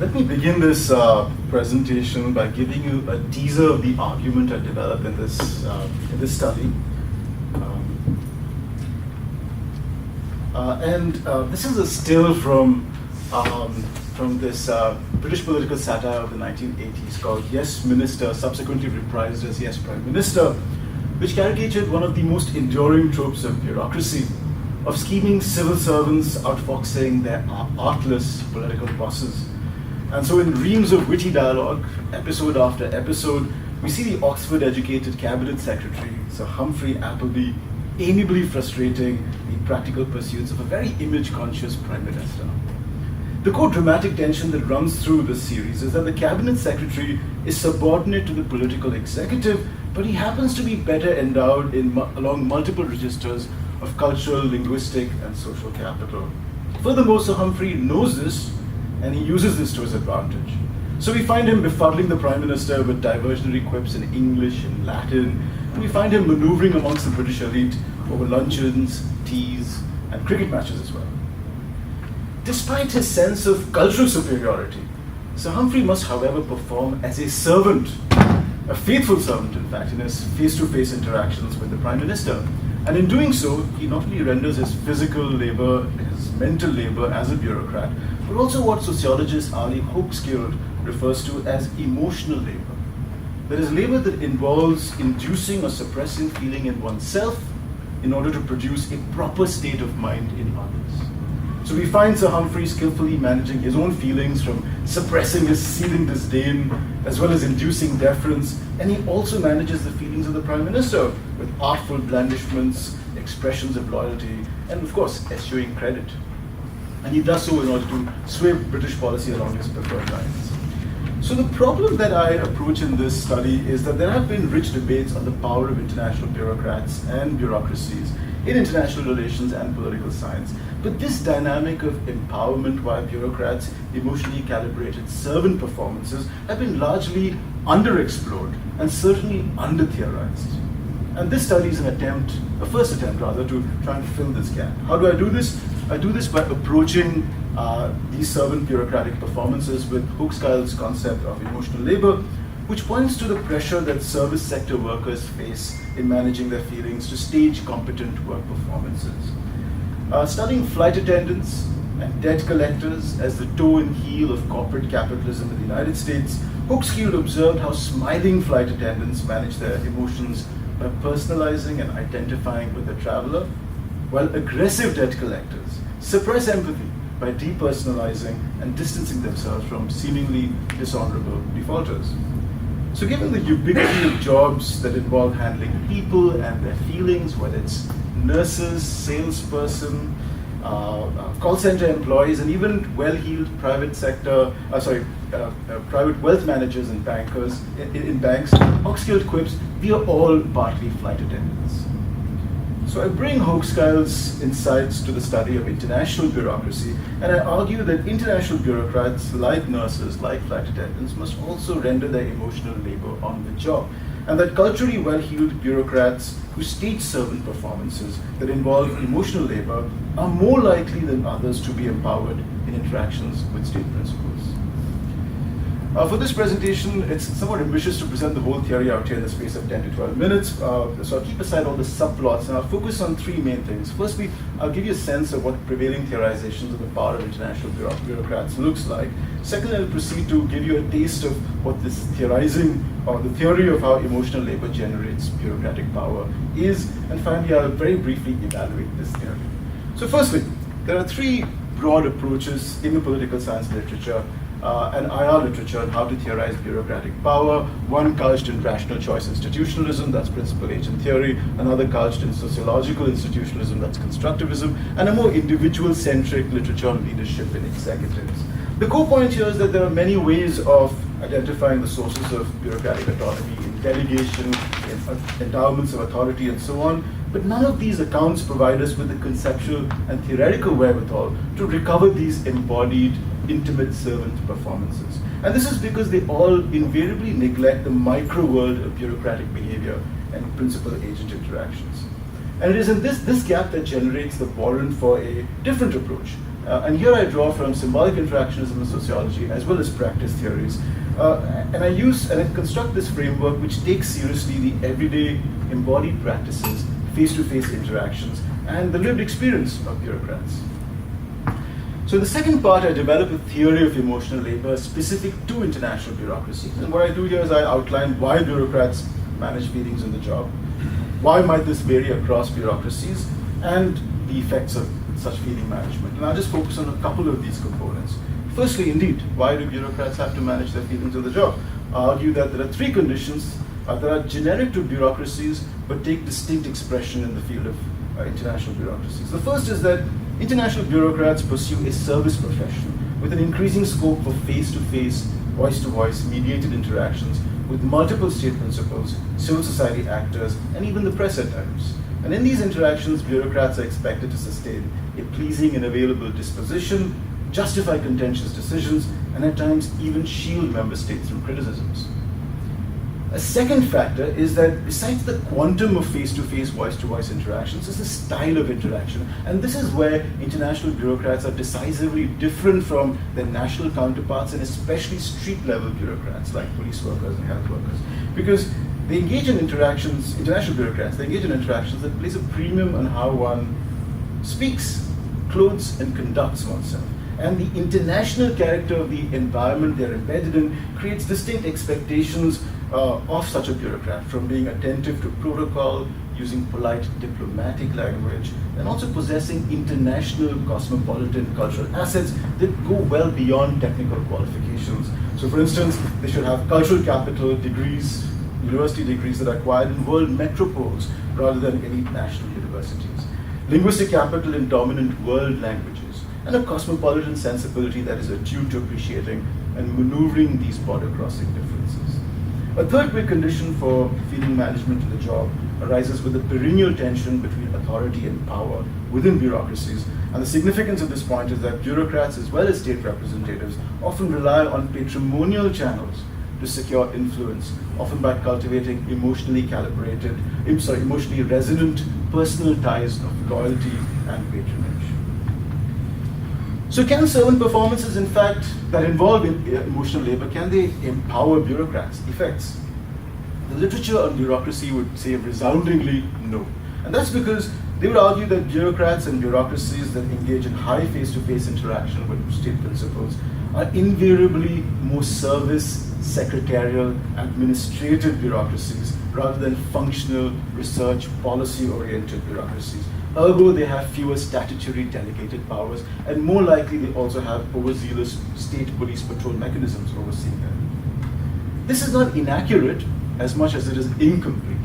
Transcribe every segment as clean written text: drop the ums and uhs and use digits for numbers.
Let me begin this presentation by giving you a teaser of the argument I developed in this study. This is a still from this British political satire of the 1980s called Yes Minister, subsequently reprised as Yes Prime Minister, which caricatured one of the most enduring tropes of bureaucracy, of scheming civil servants outfoxing their artless political bosses. And so in reams of witty dialogue, episode after episode, we see the Oxford-educated cabinet secretary, Sir Humphrey Appleby, amiably frustrating the practical pursuits of a very image-conscious prime minister. The core dramatic tension that runs through this series is that the cabinet secretary is subordinate to the political executive, but he happens to be better endowed along multiple registers of cultural, linguistic, and social capital. Furthermore, Sir Humphrey knows this, and he uses this to his advantage. So we find him befuddling the Prime Minister with diversionary quips in English and Latin, and we find him maneuvering amongst the British elite over luncheons, teas, and cricket matches as well. Despite his sense of cultural superiority, Sir Humphrey must, however, perform as a servant, a faithful servant, in fact, in his face-to-face interactions with the Prime Minister. And in doing so, he not only renders his physical labor, his mental labor as a bureaucrat, but also what sociologist Arlie Hochschild refers to as emotional labor. That is labor that involves inducing or suppressing feeling in oneself in order to produce a proper state of mind in others. So we find Sir Humphrey skillfully managing his own feelings from suppressing his seething disdain as well as inducing deference, and he also manages the feelings of the Prime Minister with artful blandishments, expressions of loyalty, and of course eschewing credit. And he does so in order to sway British policy along his preferred lines. So the problem that I approach in this study is that there have been rich debates on the power of international bureaucrats and bureaucracies in international relations and political science. But this dynamic of empowerment via bureaucrats' emotionally calibrated servant performances have been largely underexplored and certainly under-theorized. And this study is a first attempt rather, to try and fill this gap. How do I do this? I do this by approaching these servant bureaucratic performances with Hochschild's concept of emotional labor, which points to the pressure that service sector workers face in managing their feelings to stage competent work performances. Studying flight attendants and debt collectors as the toe and heel of corporate capitalism in the United States, Hochschild observed how smiling flight attendants manage their emotions by personalizing and identifying with the traveler, while aggressive debt collectors suppress empathy by depersonalizing and distancing themselves from seemingly dishonorable defaulters. So given the ubiquity of jobs that involve handling people and their feelings, whether it's nurses, salesperson, call center employees, and even well-heeled private wealth managers and bankers in banks, Hochschild quips, we are all partly flight attendants. So I bring Hochschild's insights to the study of international bureaucracy, and I argue that international bureaucrats, like nurses, like flight attendants, must also render their emotional labor on the job, and that culturally well-heeled bureaucrats who stage servant performances that involve emotional labor are more likely than others to be empowered in interactions with state principals. For this presentation, it's somewhat ambitious to present the whole theory out here in the space of 10 to 12 minutes, so I'll keep aside all the subplots and I'll focus on three main things. Firstly, I'll give you a sense of what prevailing theorizations of the power of international bureaucrats looks like. Secondly, I'll proceed to give you a taste of what this theorizing, or the theory of how emotional labor generates bureaucratic power is, and finally, I'll very briefly evaluate this theory. So firstly, there are three broad approaches in the political science literature and IR literature on how to theorize bureaucratic power. One couched in rational choice institutionalism, that's principal agent theory. Another couched in sociological institutionalism, that's constructivism. And a more individual-centric literature on leadership in executives. The core point here is that there are many ways of identifying the sources of bureaucratic autonomy in delegation, in endowments of authority, and so on. But none of these accounts provide us with the conceptual and theoretical wherewithal to recover these embodied, intimate servant performances. And this is because they all invariably neglect the micro world of bureaucratic behavior and principal-agent interactions. And it is in this gap that generates the warrant for a different approach And here I draw from symbolic interactionism in sociology as well as practice theories. And I construct this framework which takes seriously the everyday embodied practices, face-to-face interactions, and the lived experience of bureaucrats. So in the second part, I develop a theory of emotional labor specific to international bureaucracies. And what I do here is I outline why bureaucrats manage feelings on the job, why might this vary across bureaucracies, and the effects of such feeling management. And I'll just focus on a couple of these components. Firstly, indeed, why do bureaucrats have to manage their feelings on the job? I argue that there are three conditions that are generic to bureaucracies but take distinct expression in the field of international bureaucracies. The first is that international bureaucrats pursue a service profession with an increasing scope for face-to-face, voice-to-voice mediated interactions with multiple state principals, civil society actors, and even the press at times. And in these interactions, bureaucrats are expected to sustain a pleasing and available disposition, justify contentious decisions, and at times even shield member states from criticisms. A second factor is that besides the quantum of face-to-face, voice-to-voice interactions is the style of interaction. And this is where international bureaucrats are decisively different from their national counterparts, and especially street-level bureaucrats like police workers and health workers. Because they engage in interactions, international bureaucrats, they engage in interactions that place a premium on how one speaks, clothes, and conducts oneself. And the international character of the environment they're embedded in creates distinct expectations of such a bureaucrat, from being attentive to protocol, using polite diplomatic language, and also possessing international cosmopolitan cultural assets that go well beyond technical qualifications. So for instance, they should have cultural capital degrees, university degrees that are acquired in world metropoles rather than elite national universities, linguistic capital in dominant world languages, and a cosmopolitan sensibility that is attuned to appreciating and maneuvering these border-crossing differences. A third precondition for feeling management in the job arises with the perennial tension between authority and power within bureaucracies. And the significance of this point is that bureaucrats, as well as state representatives, often rely on patrimonial channels to secure influence, often by cultivating emotionally resonant personal ties of loyalty and patronage. So can servant performances, in fact, that involve emotional labor, can they empower bureaucrats? Effects. The literature on bureaucracy would say resoundingly no. And that's because they would argue that bureaucrats and bureaucracies that engage in high face-to-face interaction with state principals are invariably more service, secretarial, administrative bureaucracies rather than functional, research, policy-oriented bureaucracies. Ergo, they have fewer statutory delegated powers, and more likely they also have overzealous state police patrol mechanisms overseeing them. This is not inaccurate as much as it is incomplete,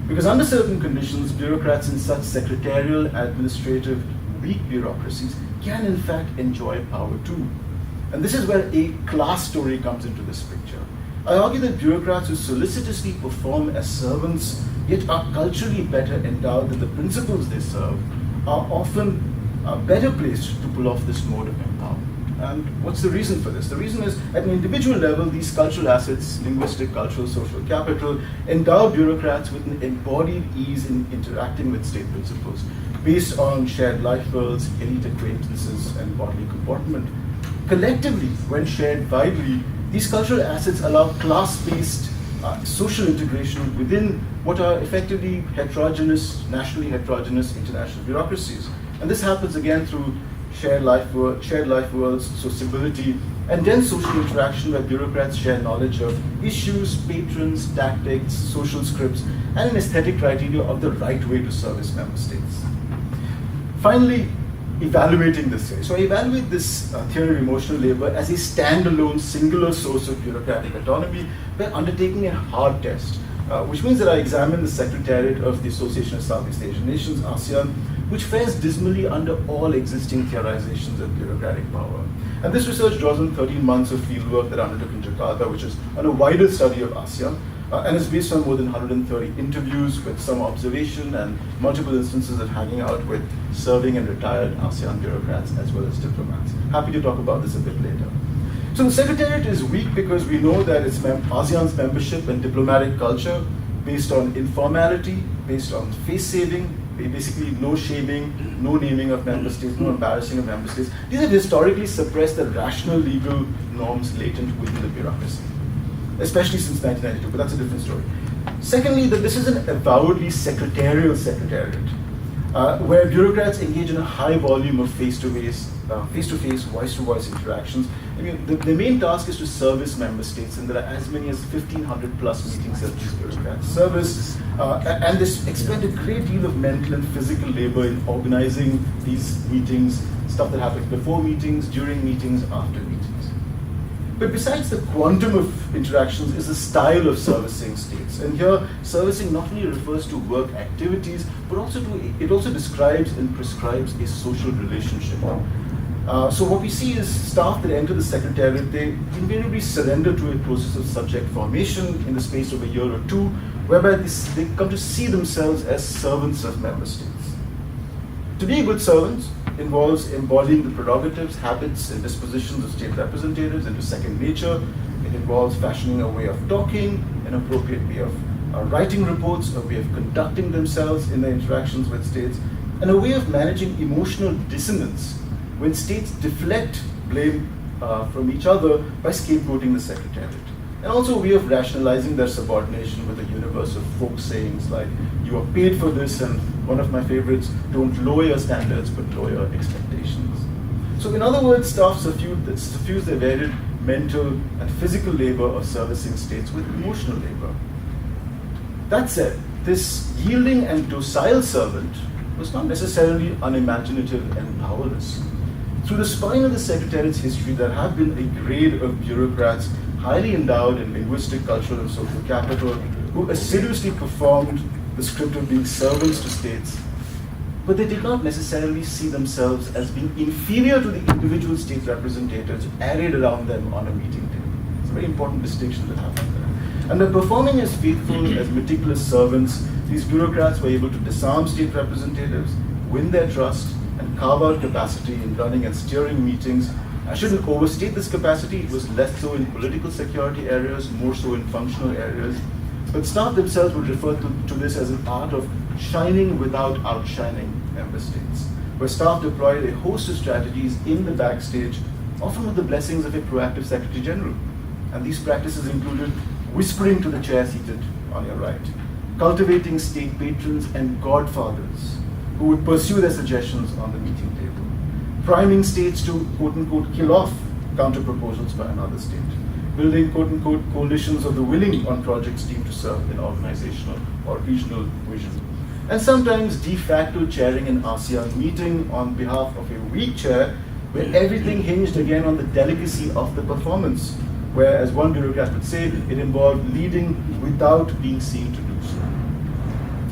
because under certain conditions, bureaucrats in such secretarial, administrative, weak bureaucracies can in fact enjoy power too. And this is where a class story comes into this picture. I argue that bureaucrats who solicitously perform as servants, yet are culturally better endowed than the principals they serve, are often better placed to pull off this mode of empowerment. And what's the reason for this? The reason is, at an individual level, these cultural assets, linguistic, cultural, social capital, endow bureaucrats with an embodied ease in interacting with state principals, based on shared life worlds, elite acquaintances, and bodily comportment. Collectively, when shared widely, these cultural assets allow class-based social integration within what are effectively heterogeneous, nationally heterogeneous international bureaucracies. And this happens again through shared life worlds, sociability, and then social interaction where bureaucrats share knowledge of issues, patrons, tactics, social scripts, and an aesthetic criteria of the right way to service member states. Finally, evaluating this theory. So I evaluate this theory of emotional labor as a standalone, singular source of bureaucratic autonomy by undertaking a hard test, which means that I examine the Secretariat of the Association of Southeast Asian Nations, ASEAN, which fares dismally under all existing theorizations of bureaucratic power. And this research draws on 13 months of fieldwork that I undertook in Jakarta, which is on a wider study of ASEAN, and is based on more than 130 interviews with some observation and multiple instances of hanging out with serving and retired ASEAN bureaucrats as well as diplomats. Happy to talk about this a bit later. So the Secretariat is weak because we know that it's ASEAN's membership and diplomatic culture based on informality, based on face-saving, basically no shaming, no naming of member states, no embarrassing of member states. These have historically suppressed the rational legal norms latent within the bureaucracy, especially since 1992, but that's a different story. Secondly, that this is an avowedly secretarial secretariat, where bureaucrats engage in a high volume of face-to-face, voice-to-voice interactions. I mean, the main task is to service member states, and there are as many as 1,500 plus meetings that these bureaucrats service, and this expend a great deal of mental and physical labor in organizing these meetings, stuff that happens before meetings, during meetings, after meetings. But besides the quantum of interactions is the style of servicing states. And here, servicing not only refers to work activities, but also it also describes and prescribes a social relationship. So what we see is staff that enter the secretariat, they invariably surrender to a process of subject formation in the space of a year or two, whereby they come to see themselves as servants of member states. To be a good servant involves embodying the prerogatives, habits, and dispositions of state representatives into second nature. It involves fashioning a way of talking, an appropriate way of writing reports, a way of conducting themselves in their interactions with states, and a way of managing emotional dissonance when states deflect blame from each other by scapegoating the secretariat. And also a way of rationalizing their subordination with a universe of folk sayings like, you are paid for this, and one of my favorites, don't lower your standards, but lower your expectations. So in other words, staff suffuse their varied mental and physical labor of servicing states with emotional labor. That said, this yielding and docile servant was not necessarily unimaginative and powerless. Through the spine of the Secretariat's history, there have been a grade of bureaucrats highly endowed in linguistic, cultural, and social capital who assiduously performed the script of being servants to states, but they did not necessarily see themselves as being inferior to the individual state representatives arrayed around them on a meeting table. It's a very important distinction that happened there. And by performing as faithful, as meticulous servants, these bureaucrats were able to disarm state representatives, win their trust, and carve out capacity in running and steering meetings. I shouldn't overstate this capacity. It was less so in political security areas, more so in functional areas. But staff themselves would refer to this as an art of shining without outshining member states, where staff deployed a host of strategies in the backstage, often with the blessings of a proactive Secretary General. And these practices included whispering to the chair seated on your right, cultivating state patrons and godfathers who would pursue their suggestions on the meeting table, priming states to quote-unquote kill off counter-proposals by another state, building quote-unquote coalitions of the willing on projects deemed to serve an organizational or regional vision, and sometimes de facto chairing an ASEAN meeting on behalf of a weak chair where everything hinged again on the delicacy of the performance, where, as one bureaucrat would say, it involved leading without being seen to do so.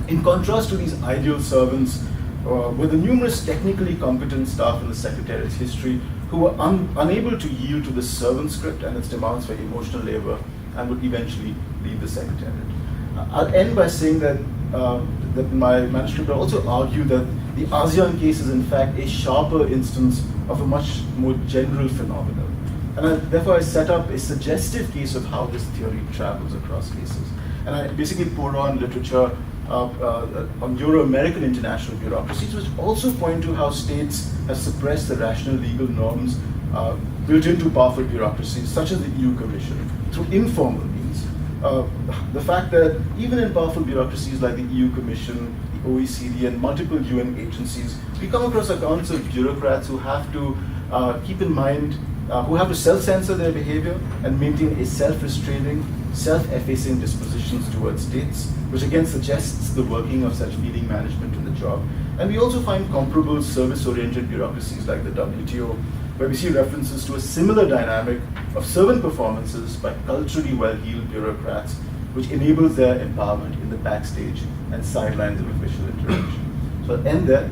In contrast to these ideal servants, were the numerous technically competent staff in the Secretariat's history who were unable to yield to the servant script and its demands for emotional labor and would eventually leave the Secretariat. I'll end by saying that my manuscript will also argue that the ASEAN case is in fact a sharper instance of a much more general phenomenon. And therefore I set up a suggestive case of how this theory travels across cases. And I basically poured on literature on Euro-American international bureaucracies, which also point to how states have suppressed the rational legal norms built into powerful bureaucracies, such as the EU Commission, through informal means. The fact that even in powerful bureaucracies like the EU Commission, the OECD, and multiple UN agencies, we come across accounts of bureaucrats who have to keep in mind, who have to self-censor their behavior and maintain a self-restraining, self-effacing dispositions towards states, which again suggests the working of such leading management in the job. And we also find comparable service-oriented bureaucracies like the WTO, where we see references to a similar dynamic of servant performances by culturally well-heeled bureaucrats, which enables their empowerment in the backstage and sidelines of official interaction. So I'll end there.